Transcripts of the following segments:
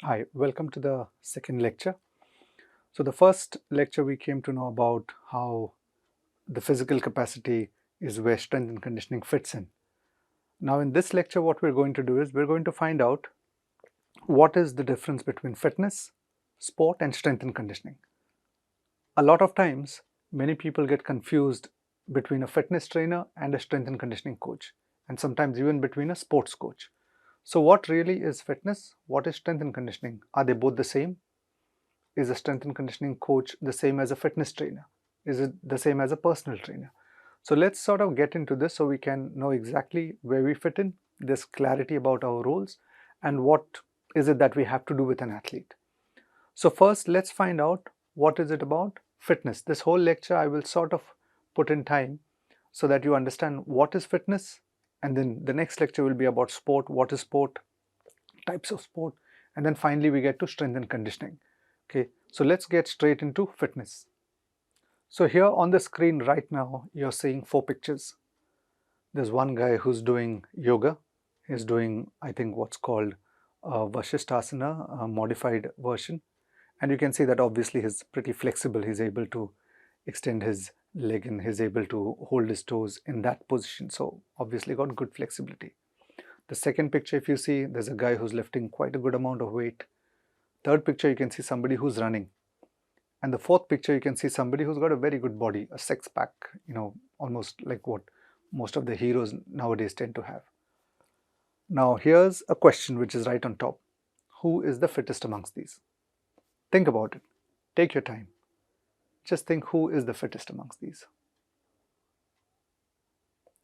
Hi, welcome to the second lecture. So the first lecture we came to know about how the physical capacity is where strength and conditioning fits in. Now in this lecture what we're going to do is we're going to find out what is the difference between fitness, sport and strength and conditioning. A lot of times many people get confused between a fitness trainer and a strength and conditioning coach, and sometimes even between a sports coach. So what really is fitness? What is strength and conditioning? Are they both the same? Is a strength and conditioning coach the same as a fitness trainer? Is it the same as a personal trainer? So let's sort of get into this so we can know exactly where we fit in, this clarity about our roles, and what is it that we have to do with an athlete. So first, let's find out what is it about fitness. This whole lecture I will sort of put in time so that you understand what is fitness, and then the next lecture will be about sport, what is sport, types of sport, and then finally we get to strength and conditioning. Okay, so let's get straight into fitness. So here on the screen right now you're seeing four pictures. There's one guy who's doing yoga. He's doing, I think, what's called Vasishthasana, a modified version, and you can see that obviously he's pretty flexible. He's able to extend his leg and he's able to hold his toes in that position, so obviously got good flexibility. The second picture, if you see, there's a guy who's lifting quite a good amount of weight. Third picture, you can see somebody who's running. And the fourth picture, you can see somebody who's got a very good body, a six pack, almost like what most of the heroes nowadays tend to have. Now, here's a question which is right on top. Who is the fittest amongst these? Think about it. Take your time. Just think, who is the fittest amongst these?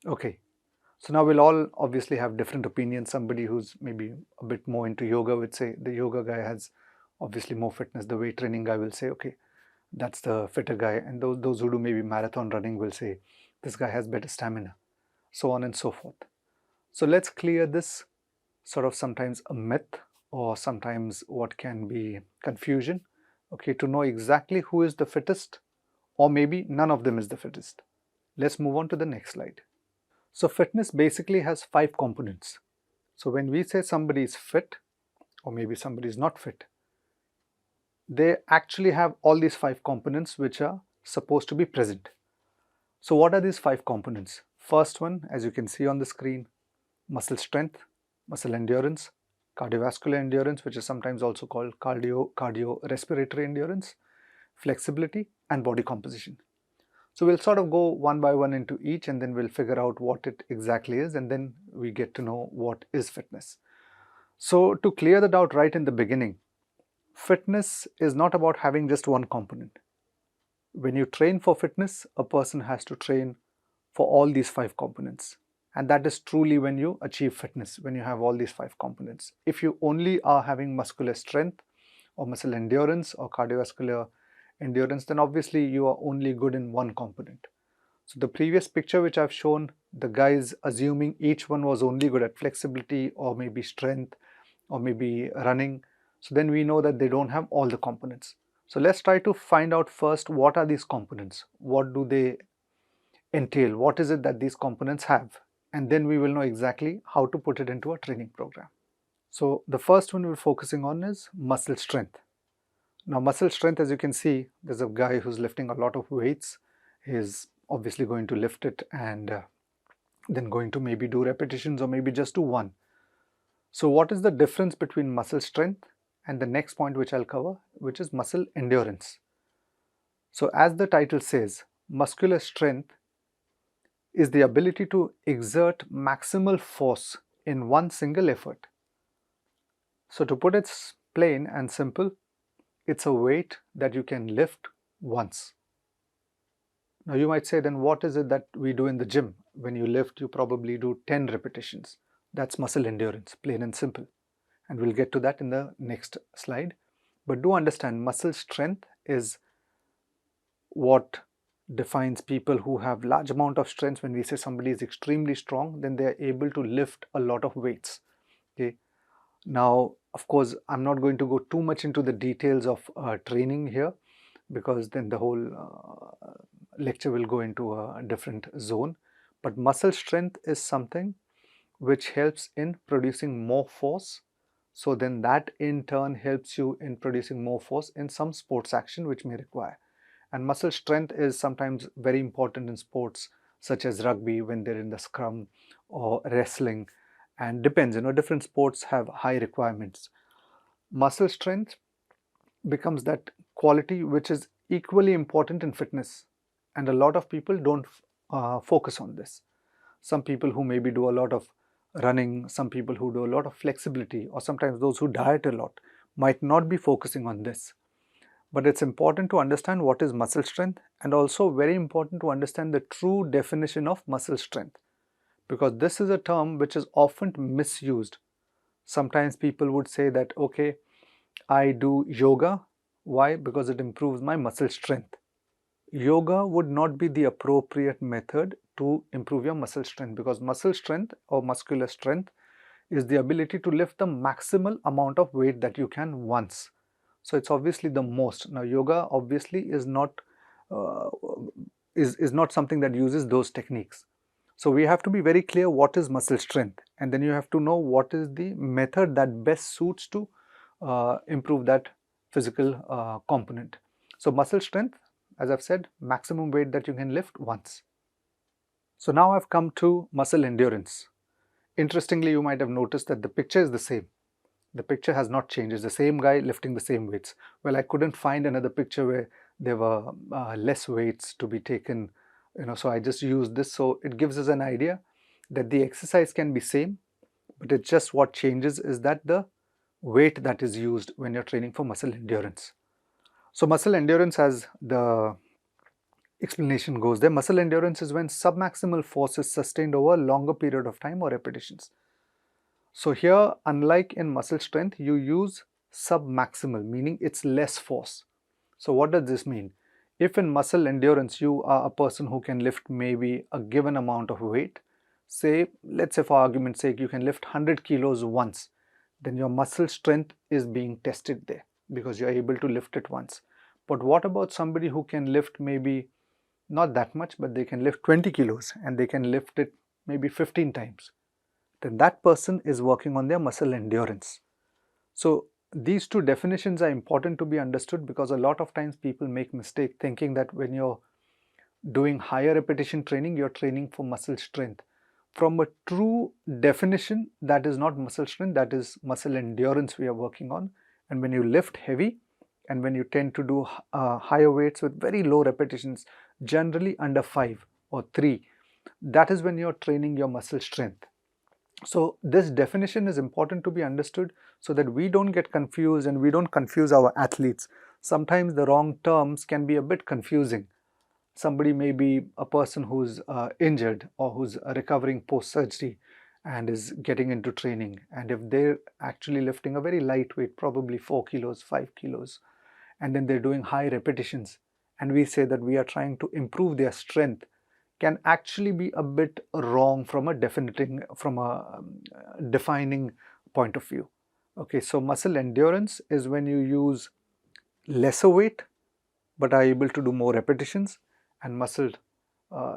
Okay. So now we'll all obviously have different opinions. Somebody who's maybe a bit more into yoga would say the yoga guy has obviously more fitness. The weight training guy will say, okay, that's the fitter guy. And those who do maybe marathon running will say, this guy has better stamina, so on and so forth. So let's clear this sort of sometimes a myth or sometimes what can be confusion, okay, to know exactly who is the fittest, or maybe none of them is the fittest. Let's move on to the next slide. So fitness basically has five components. So when we say somebody is fit or maybe somebody is not fit, they actually have all these five components which are supposed to be present. So what are these five components? First one, as you can see on the screen, muscle strength, muscle endurance, cardiovascular endurance, which is sometimes also called cardiorespiratory endurance, flexibility, and body composition. So we'll sort of go one by one into each, and then we'll figure out what it exactly is, and then we get to know what is fitness. So to clear the doubt right in the beginning, fitness is not about having just one component. When you train for fitness, a person has to train for all these five components. And that is truly when you achieve fitness, when you have all these five components. If you only are having muscular strength or muscle endurance or cardiovascular endurance, then obviously you are only good in one component. So the previous picture which I've shown, the guys assuming each one was only good at flexibility or maybe strength or maybe running. So then we know that they don't have all the components. So let's try to find out first, what are these components? What do they entail? What is it that these components have? And then we will know exactly how to put it into a training program. So the first one we're focusing on is muscle strength. Now muscle strength, as you can see, there's a guy who's lifting a lot of weights. He's obviously going to lift it and then going to maybe do repetitions or maybe just do one. So what is the difference between muscle strength and the next point which I'll cover, which is muscle endurance? So as the title says, muscular strength is the ability to exert maximal force in one single effort. So to put it plain and simple, it's a weight that you can lift once. Now you might say, then what is it that we do in the gym? When you lift, you probably do 10 repetitions. That's muscle endurance, plain and simple. And we'll get to that in the next slide. But do understand, muscle strength is what defines people who have large amount of strength. When we say somebody is extremely strong, then they are able to lift a lot of weights. Okay. Now, of course, I'm not going to go too much into the details of training here, because then the whole lecture will go into a different zone. But muscle strength is something which helps in producing more force So then that in turn helps you in producing more force in some sports action which may require. And muscle strength is sometimes very important in sports such as rugby when they're in the scrum, or wrestling, and depends, different sports have high requirements. Muscle strength becomes that quality which is equally important in fitness, and a lot of people don't focus on this. Some people who maybe do a lot of running, some people who do a lot of flexibility, or sometimes those who diet a lot might not be focusing on this. But it's important to understand what is muscle strength, and also very important to understand the true definition of muscle strength, because this is a term which is often misused. Sometimes people would say that, okay, I do yoga. Why? Because it improves my muscle strength. Yoga would not be the appropriate method to improve your muscle strength, because muscle strength or muscular strength is the ability to lift the maximal amount of weight that you can once. So it's obviously the most. Now yoga obviously is not uh, not something that uses those techniques. So we have to be very clear what is muscle strength, and then you have to know what is the method that best suits to improve that physical component. So muscle strength, as I've said, maximum weight that you can lift once. So now I've come to muscle endurance. Interestingly, you might have noticed that the picture is the same. The picture has not changed. It's the same guy lifting the same weights. Well, I couldn't find another picture where there were less weights to be taken, so I just used this. So it gives us an idea that the exercise can be same, but it's just what changes is that the weight that is used when you're training for muscle endurance. So muscle endurance, as the explanation goes there, muscle endurance is when submaximal force is sustained over a longer period of time or repetitions. So here, unlike in muscle strength, you use submaximal, meaning it's less force. So what does this mean? If in muscle endurance you are a person who can lift maybe a given amount of weight, say, let's say for argument's sake, you can lift 100 kilos once, then your muscle strength is being tested there because you're able to lift it once. But what about somebody who can lift maybe not that much, but they can lift 20 kilos and they can lift it maybe 15 times? Then that person is working on their muscle endurance. So these two definitions are important to be understood, because a lot of times people make mistake thinking that when you're doing higher repetition training, you're training for muscle strength. From a true definition, that is not muscle strength, that is muscle endurance we are working on. And when you lift heavy and when you tend to do higher weights with very low repetitions, generally under 5 or 3, that is when you're training your muscle strength. So this definition is important to be understood so that we don't get confused and we don't confuse our athletes. Sometimes the wrong terms can be a bit confusing. Somebody may be a person who's injured or who's recovering post-surgery and is getting into training. And if they're actually lifting a very lightweight, probably 4 kilos, 5 kilos, and then they're doing high repetitions, and we say that we are trying to improve their strength, can actually be a bit wrong from a defining point of view. Okay, so muscle endurance is when you use lesser weight but are able to do more repetitions, and muscle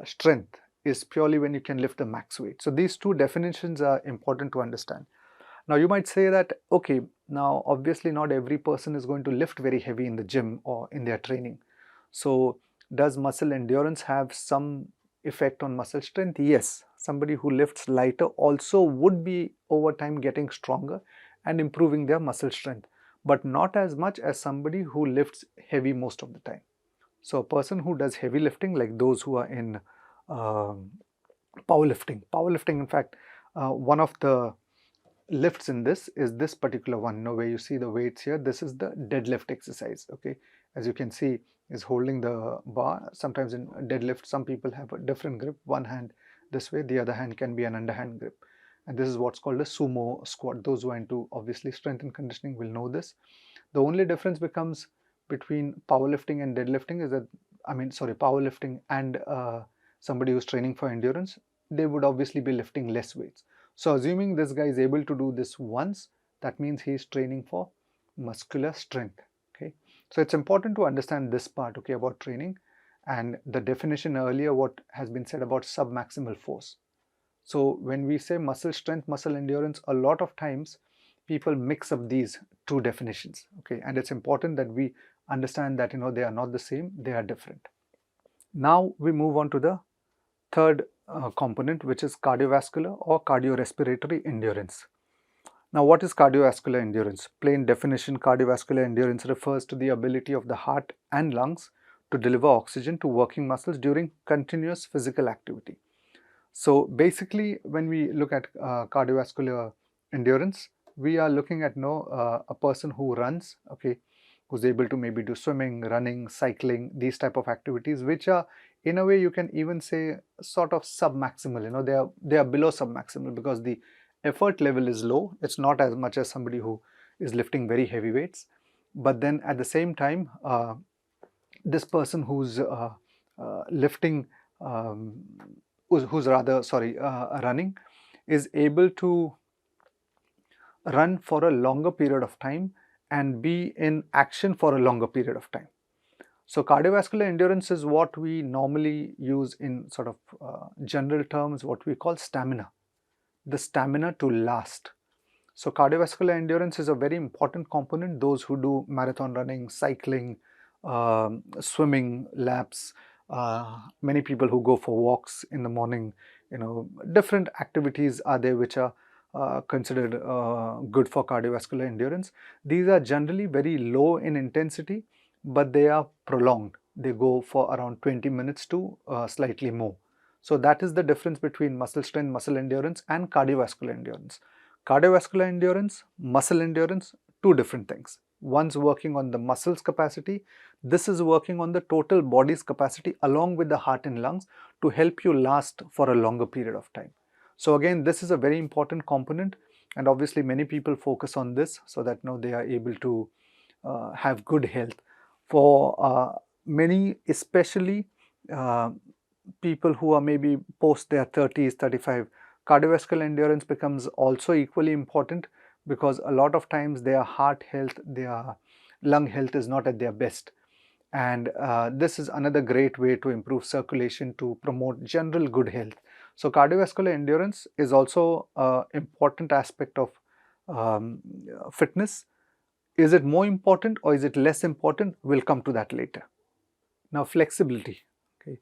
strength is purely when you can lift the max weight. So these two definitions are important to understand. Now you might say that, okay, now obviously not every person is going to lift very heavy in the gym or in their training. So does muscle endurance have some effect on muscle strength? Yes, somebody who lifts lighter also would be over time getting stronger and improving their muscle strength, but not as much as somebody who lifts heavy most of the time. So a person who does heavy lifting, like those who are in um powerlifting, in fact, one of the lifts in this is this particular one, where you see the weights here. This is the deadlift exercise. Okay, as you can see, is holding the bar. Sometimes in deadlift, some people have a different grip. One hand this way, the other hand can be an underhand grip, and this is what's called a sumo squat. Those who are into obviously strength and conditioning will know this. The only difference becomes between powerlifting and deadlifting is that, powerlifting and somebody who's training for endurance, they would obviously be lifting less weights. So assuming this guy is able to do this once, that means he's training for muscular strength. Okay, so it's important to understand this part, okay, about training and the definition earlier, what has been said about submaximal force. So when we say muscle strength, muscle endurance, a lot of times people mix up these two definitions, okay, and it's important that we understand that they are not the same, they are different. Now we move on to the third component, which is cardiovascular or cardiorespiratory endurance. Now, what is cardiovascular endurance? Plain definition: cardiovascular endurance refers to the ability of the heart and lungs to deliver oxygen to working muscles during continuous physical activity. So basically, when we look at cardiovascular endurance, we are looking at a person who runs, okay, who's able to maybe do swimming, running, cycling, these type of activities, which are, in a way, you can even say sort of submaximal. They are below submaximal because the effort level is low. It's not as much as somebody who is lifting very heavy weights, but then at the same time, this person who's lifting, um, who's rather sorry running, is able to run for a longer period of time and be in action for a longer period of time. So cardiovascular endurance is what we normally use in sort of general terms, what we call stamina, the stamina to last. So cardiovascular endurance is a very important component. Those who do marathon running, cycling, swimming laps, many people who go for walks in the morning, different activities are there which are considered good for cardiovascular endurance. These are generally very low in intensity, but they are prolonged. They go for around 20 minutes to slightly more. So that is the difference between muscle strength, muscle endurance and cardiovascular endurance. Cardiovascular endurance, muscle endurance, two different things. One's working on the muscles capacity. This is working on the total body's capacity along with the heart and lungs to help you last for a longer period of time. So again, this is a very important component, and obviously many people focus on this so that now they are able to have good health. For many, especially uh, people who are maybe post their 30s, 35, cardiovascular endurance becomes also equally important because a lot of times their heart health, their lung health is not at their best. And this is another great way to improve circulation to promote general good health. So cardiovascular endurance is also an important aspect of fitness. Is it more important or is it less important? We'll come to that later. Now, flexibility. Okay.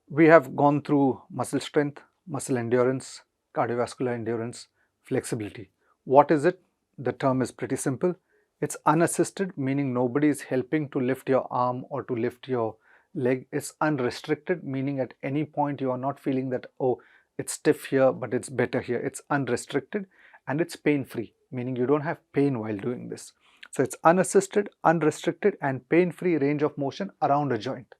We have gone through muscle strength, muscle endurance, cardiovascular endurance, flexibility. What is it? The term is pretty simple. It's unassisted, meaning nobody is helping to lift your arm or to lift your leg. It's unrestricted, meaning at any point you are not feeling that, oh, it's stiff here, but it's better here. It's unrestricted, and it's pain-free, meaning you don't have pain while doing this. So it's unassisted, unrestricted, and pain-free range of motion around a joint.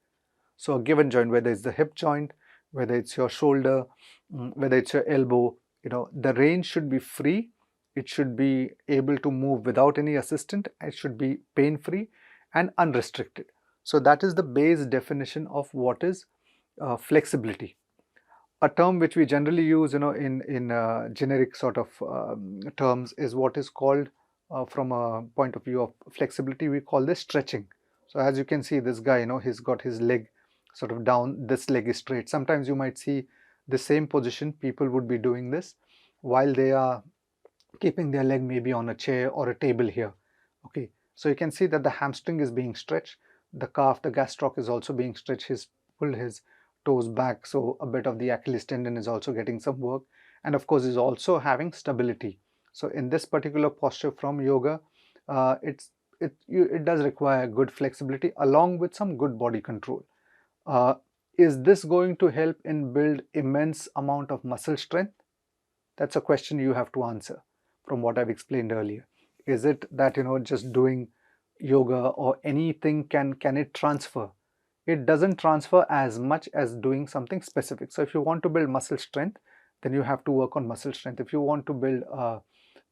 So a given joint, whether it's the hip joint, whether it's your shoulder, whether it's your elbow, the range should be free. It should be able to move without any assistant. It should be pain-free and unrestricted. So that is the base definition of what is flexibility. A term which we generally use, in generic sort of terms is what is called, from a point of view of flexibility, we call this stretching. So as you can see, this guy, he's got his leg sort of down, this leg is straight. Sometimes you might see the same position, people would be doing this while they are keeping their leg maybe on a chair or a table here. Okay, so you can see that the hamstring is being stretched, the calf, the gastroc is also being stretched, he's pulled his toes back, so a bit of the Achilles tendon is also getting some work, and of course is also having stability. So in this particular posture from yoga, it does require good flexibility along with some good body control. Uh, is this going to help in build immense amount of muscle strength? That's a question you have to answer from what I've explained earlier. Is it that just doing yoga or anything can it transfer? It doesn't transfer as much as doing something specific. So if you want to build muscle strength, then you have to work on muscle strength. If you want to build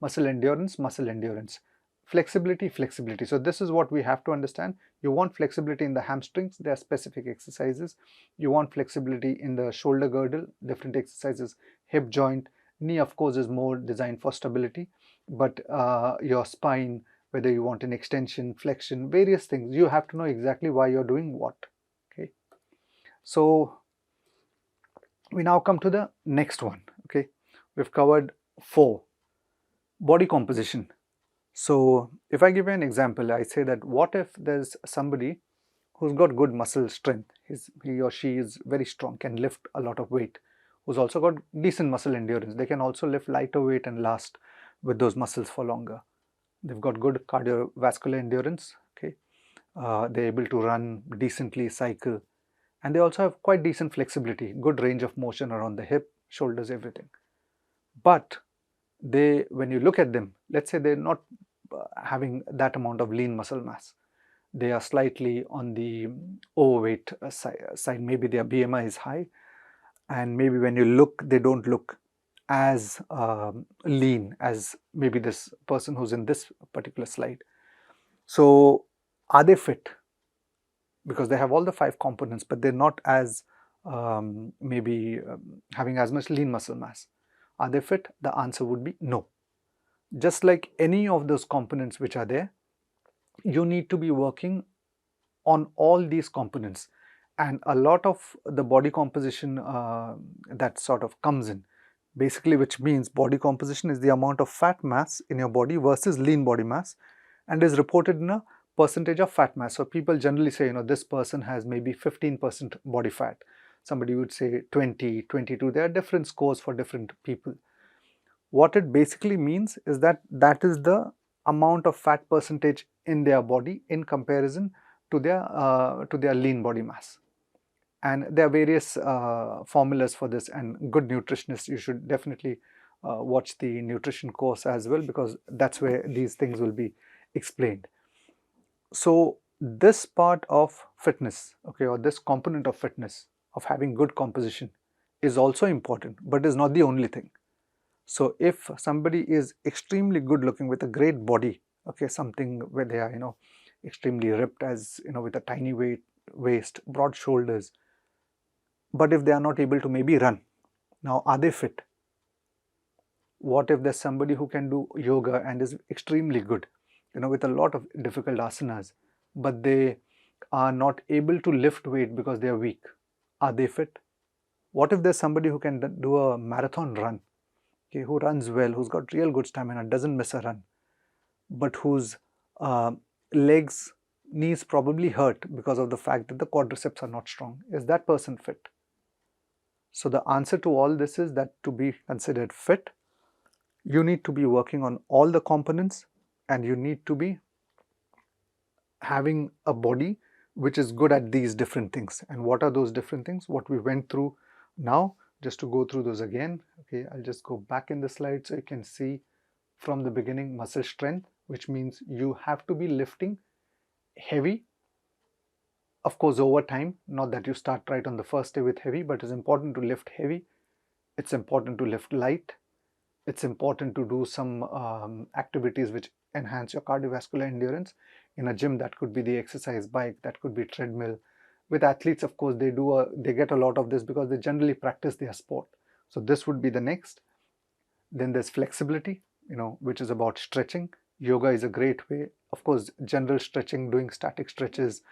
muscle endurance, muscle endurance. Flexibility, flexibility. So this is what we have to understand. You want flexibility in the hamstrings, there are specific exercises. You want flexibility in the shoulder girdle, different exercises. Hip joint, knee of course is more designed for stability, but your spine, whether you want an extension, flexion, various things, you have to know exactly why you're doing what. Okay, so we now come to the next one. Okay, we've covered 4. Body composition. So if I give you an example, I say that what if there's somebody who's got good muscle strength, he or she is very strong, can lift a lot of weight, who's also got decent muscle endurance. They can also lift lighter weight and last with those muscles for longer. They've got good cardiovascular endurance, okay. They're able to run decently, cycle, and they also have quite decent flexibility, good range of motion around the hip, shoulders, everything. But when you look at them, let's say they're not having that amount of lean muscle mass. They are slightly on the overweight side. Maybe their BMI is high, and maybe when you look, they don't look as lean as maybe this person who's in this particular slide. So are they fit? Because they have all the 5 components, but they're not as maybe having as much lean muscle mass. Are they fit? The answer would be no. Just like any of those components which are there, you need to be working on all these components, and a lot of the body composition that sort of comes in, basically, which means body composition is the amount of fat mass in your body versus lean body mass, and is reported in a percentage of fat mass. So people generally say, this person has maybe 15% body fat. Somebody would say 20, 22. There are different scores for different people. What it basically means is that that is the amount of fat percentage in their body in comparison to their lean body mass. And there are various formulas for this, and good nutritionists, you should definitely watch the nutrition course as well, because that's where these things will be explained. So this part of fitness, okay, or this component of fitness, of having good composition, is also important, but is not the only thing. So if somebody is extremely good looking with a great body, okay, something where they are, extremely ripped, as with a tiny waist, broad shoulders, but if they are not able to maybe run, now are they fit? What if there's somebody who can do yoga and is extremely good, with a lot of difficult asanas, but they are not able to lift weight because they are weak? Are they fit? What if there's somebody who can do a marathon run, okay, who runs well, who's got real good stamina, doesn't miss a run, but whose uh, legs, knees probably hurt because of the fact that the quadriceps are not strong? Is that person fit? So the answer to all this is that to be considered fit, you need to be working on all the components, and you need to be having a body which is good at these different things. And what are those different things? What we went through now, just to go through those again. Okay, I'll just go back in the slide so you can see from the beginning. Muscle strength, which means you have to be lifting heavy, of course, over time. Not that you start right on the first day with heavy, but it's important to lift heavy. It's important to lift light. It's important to do some activities which enhance your cardiovascular endurance. In a gym, that could be the exercise bike, that could be treadmill. With athletes, of course, they get a lot of this because they generally practice their sport. So this would be the next. Then there's flexibility, which is about stretching. Yoga is a great way. Of course, general stretching, doing static stretches,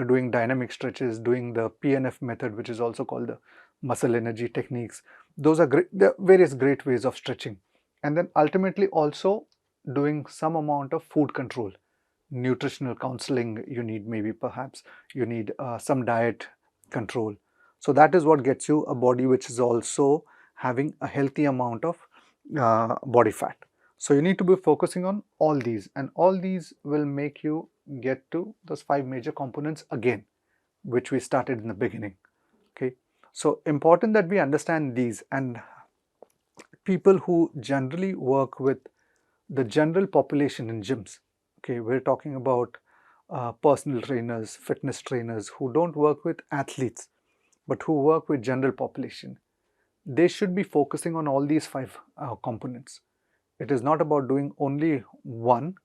doing dynamic stretches, doing the PNF method, which is also called the muscle energy techniques. Those are great. There are various great ways of stretching. And then ultimately also doing some amount of food control, nutritional counseling. You need, maybe perhaps you need some diet control. So that is what gets you a body which is also having a healthy amount of body fat. So you need to be focusing on all these, and all these will make you get to those 5 major components again, which we started in the beginning. Okay, so important that we understand these. And people who generally work with the general population in gyms, okay, we're talking about personal trainers, fitness trainers who don't work with athletes, but who work with general population, they should be focusing on all these 5 components. It is not about doing only one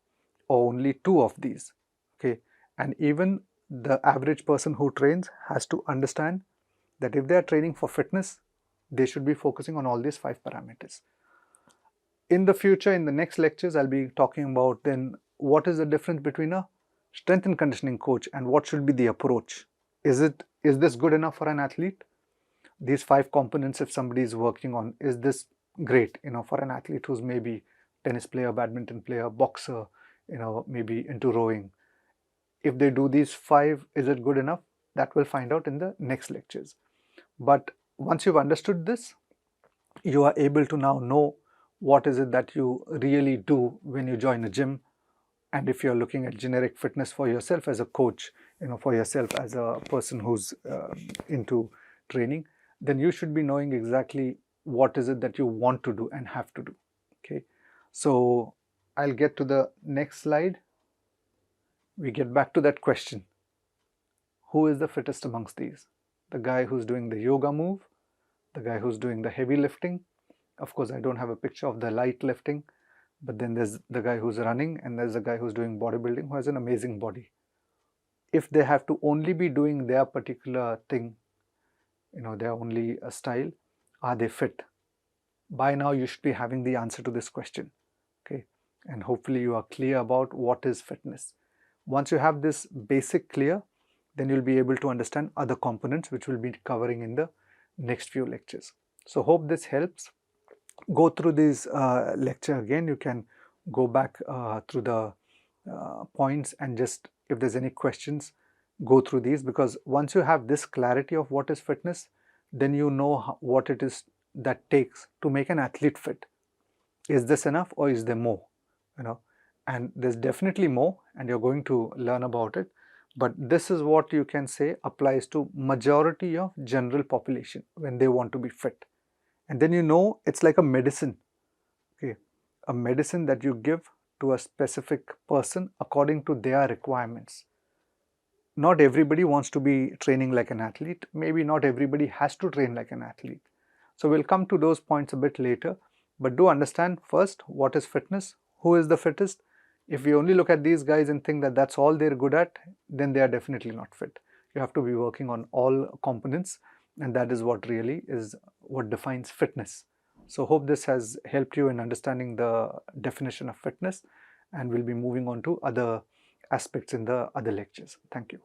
or only 2 of these, okay. And even the average person who trains has to understand that if they are training for fitness, they should be focusing on all these 5 parameters. In the future, in the next lectures, I'll be talking about then what is the difference between a strength and conditioning coach and what should be the approach. Is this good enough for an athlete? These 5 components, if somebody is working on, is this great, for an athlete who's maybe tennis player, badminton player, boxer, maybe into rowing. If they do these 5, is it good enough? That we'll find out in the next lectures. But once you've understood this, you are able to now know what is it that you really do when you join a gym. And if you're looking at generic fitness for yourself as a coach, for yourself as a person who's into training, then you should be knowing exactly what is it that you want to do and have to do. Okay, so I'll get to the next slide. We get back to that question: who is the fittest amongst these? The guy who's doing the yoga move, the guy who's doing the heavy lifting. Of course, I don't have a picture of the light lifting, but then there's the guy who's running, and there's the guy who's doing bodybuilding, who has an amazing body. If they have to only be doing their particular thing, their only style, are they fit? By now you should be having the answer to this question. Okay, and hopefully you are clear about what is fitness. Once you have this basic clear, then you'll be able to understand other components, which we'll be covering in the next few lectures. So hope this helps. Go through this lecture again. You can go back through the points, and just if there's any questions, go through these, because once you have this clarity of what is fitness, then you know what it is that takes to make an athlete fit. Is this enough, or is there more? And there's definitely more, and you're going to learn about it. But this is what you can say applies to majority of general population when they want to be fit. And then it's like a medicine. Okay, a medicine that you give to a specific person according to their requirements. Not everybody wants to be training like an athlete. Maybe not everybody has to train like an athlete. So we'll come to those points a bit later. But do understand first what is fitness, who is the fittest. If we only look at these guys and think that that's all they're good at, then they are definitely not fit. You have to be working on all components, and that is what really is what defines fitness. So hope this has helped you in understanding the definition of fitness, and we'll be moving on to other aspects in the other lectures. Thank you.